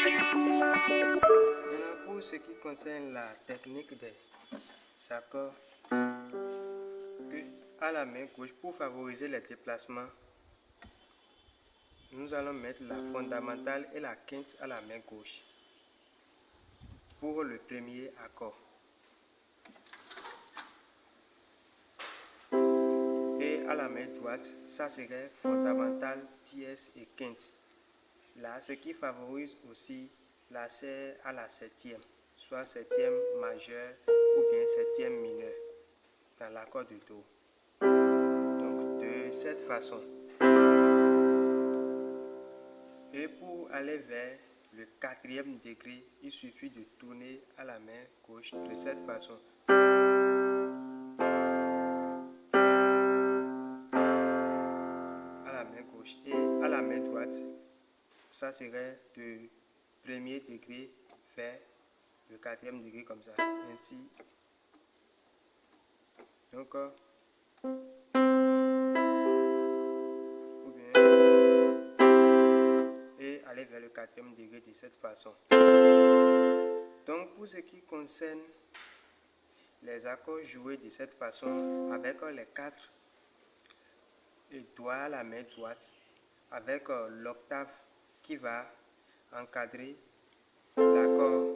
Maintenant, pour ce qui concerne la technique des accords à la main gauche, pour favoriser les déplacements, nous allons mettre la fondamentale et la quinte à la main gauche pour le premier accord. Et à la main droite, ça serait fondamentale, tierce et quinte. Là, ce qui favorise aussi l'accès à la septième, soit septième majeur ou bien septième mineur dans l'accord de Do. Donc de cette façon. Et pour aller vers le quatrième degré, il suffit de tourner à la main gauche de cette façon. À la main gauche et à la main droite, ça serait de premier degré vers le quatrième degré comme ça. Ainsi. Donc, ou bien, et aller vers le quatrième degré de cette façon. Donc, pour ce qui concerne les accords joués de cette façon, avec les quatre doigts à la main droite, avec l'octave qui va encadrer l'accord,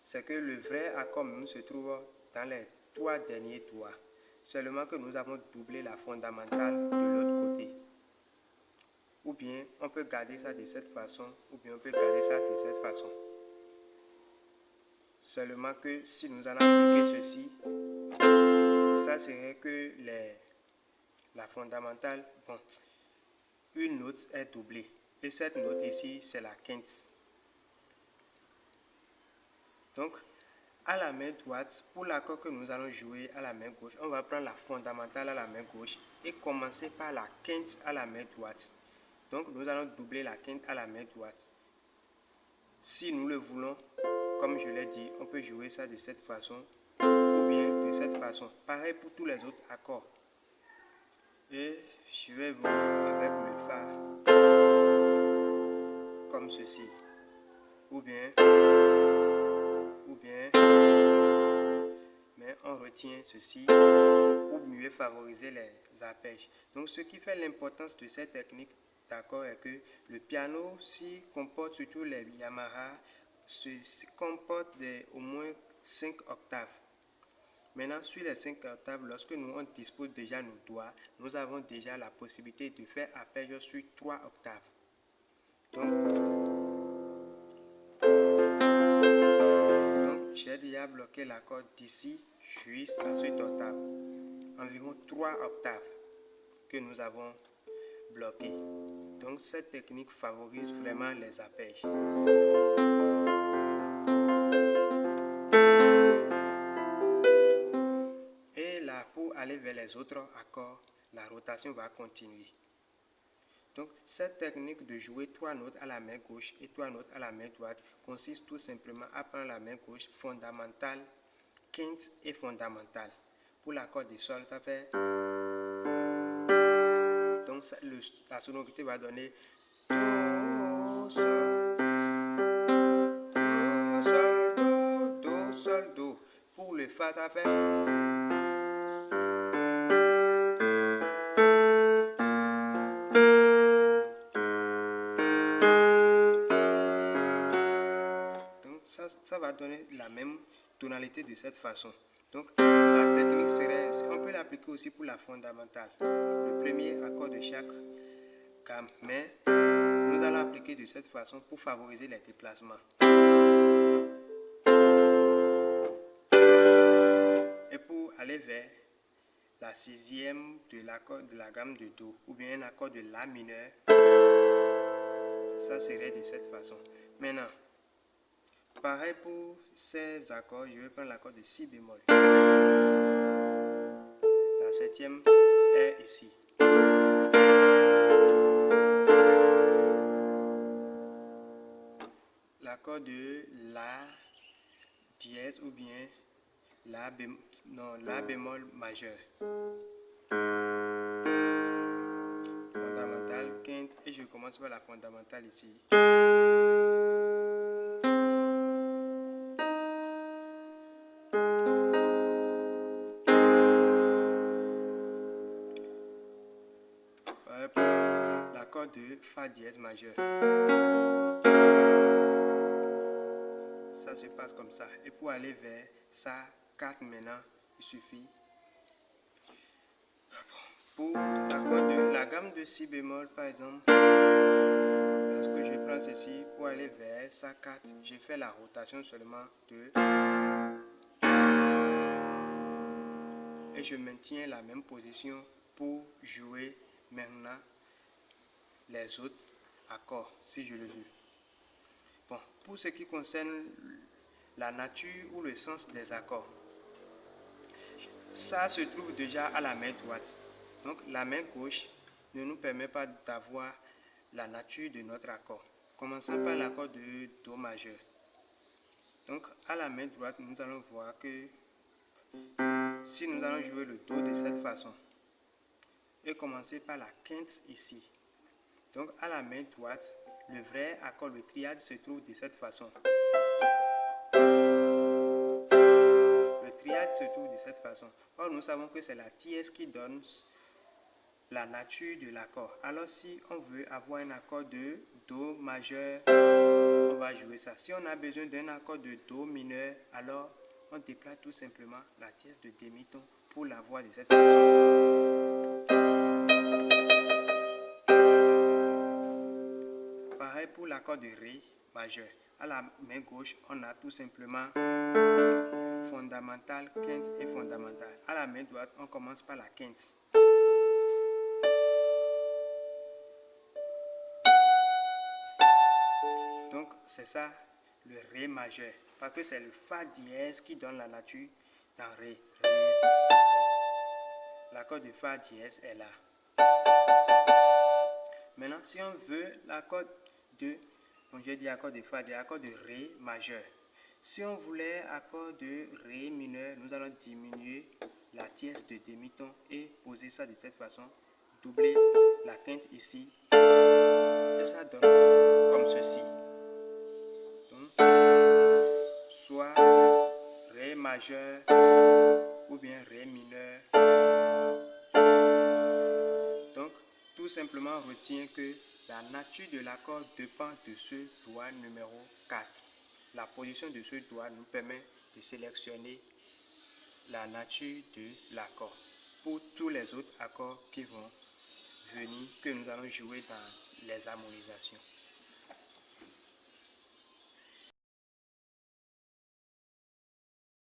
c'est que le vrai accord même se trouve dans les trois derniers doigts. Seulement que nous avons doublé la fondamentale de l'autre côté. Ou bien on peut garder ça de cette façon, ou bien on peut garder ça de cette façon. Seulement que si nous allons appliquer ceci, ça serait que la fondamentale, bon, une note est doublée. Et cette note ici, c'est la quinte. Donc, à la main droite, pour l'accord que nous allons jouer à la main gauche, on va prendre la fondamentale à la main gauche et commencer par la quinte à la main droite. Donc, nous allons doubler la quinte à la main droite. Si nous le voulons, comme je l'ai dit, on peut jouer ça de cette façon ou bien de cette façon. Pareil pour tous les autres accords. Et je vais vous avec le Fa comme ceci. Ou bien, mais on retient ceci pour mieux favoriser les arpèges. Donc ce qui fait l'importance de cette technique d'accord est que le piano s'y comporte, surtout les Yamaha, comporte au moins 5 octaves. Maintenant, sur les 5 octaves, lorsque nous on dispose déjà nos doigts, nous avons déjà la possibilité de faire arpège sur 3 octaves. Donc j'ai déjà bloqué l'accord d'ici jusqu'à cette octave. Environ 3 octaves que nous avons bloqué. Donc cette technique favorise vraiment les arpèges. Et là, pour aller vers les autres accords, la rotation va continuer. Donc cette technique de jouer 3 notes à la main gauche et 3 notes à la main droite consiste tout simplement à prendre la main gauche fondamentale, quinte et fondamentale. Pour l'accord de sol, ça fait... Donc la sonorité va donner Do, Sol, Do, Sol, Do, Do, Sol, Do. Pour le Fa, ça fait... Donc ça va donner la même tonalité de cette façon. Donc la technique serait, on peut l'appliquer aussi pour la fondamentale. Le premier accord de chaque gamme, mais nous allons appliquer de cette façon pour favoriser les déplacements. Et pour aller vers la sixième de l'accord de la gamme de Do, ou bien un accord de La mineur, ça serait de cette façon. Maintenant, pareil pour ces accords, je vais prendre l'accord de Si bémol. La septième est ici. L'accord de La dièse ou bien La bémol majeur. Fondamentale, quinte, et je commence par la fondamentale ici. L'accord de Fa dièse majeur. Ça se passe comme ça. Et pour aller vers Sa 4 maintenant, il suffit. Pour l'accord de la gamme de Si bémol, par exemple, lorsque je prends ceci pour aller vers Sa 4, je fais la rotation seulement de et je maintiens la même position pour jouer maintenant les autres accords si je le veux. Bon, pour ce qui concerne la nature ou le sens des accords, ça se trouve déjà à la main droite. Donc la main gauche ne nous permet pas d'avoir la nature de notre accord. Commençons par l'accord de Do majeur. Donc à la main droite, nous allons voir que si nous allons jouer le Do de cette façon et commencer par la quinte ici. Donc à la main droite, le vrai accord, le triade, se trouve de cette façon. Le triade se trouve de cette façon. Or, nous savons que c'est la dièse qui donne la nature de l'accord. Alors, si on veut avoir un accord de Do majeur, on va jouer ça. Si on a besoin d'un accord de Do mineur, alors on déplace tout simplement la dièse de demi-ton pour l'avoir de cette façon. Pareil pour l'accord de Ré majeur. À la main gauche, on a tout simplement fondamentale, quinte et fondamentale. À la main droite, on commence par la quinte. Donc, c'est ça le Ré majeur. Parce que c'est le Fa dièse qui donne la nature dans Ré. L'accord de Fa dièse est là. Maintenant, si on veut l'accord de, bon, j'ai dit accord de Fa dièse, accord de Ré majeur. Si on voulait accord de Ré mineur, nous allons diminuer la dièse de demi-ton et poser ça de cette façon. Doubler la quinte ici. Et ça donne comme ceci. Donc, soit Ré majeur ou bien Ré mineur. Donc, tout simplement retient que la nature de l'accord dépend de ce doigt numéro 4. La position de ce doigt nous permet de sélectionner la nature de l'accord pour tous les autres accords qui vont venir, que nous allons jouer dans les harmonisations.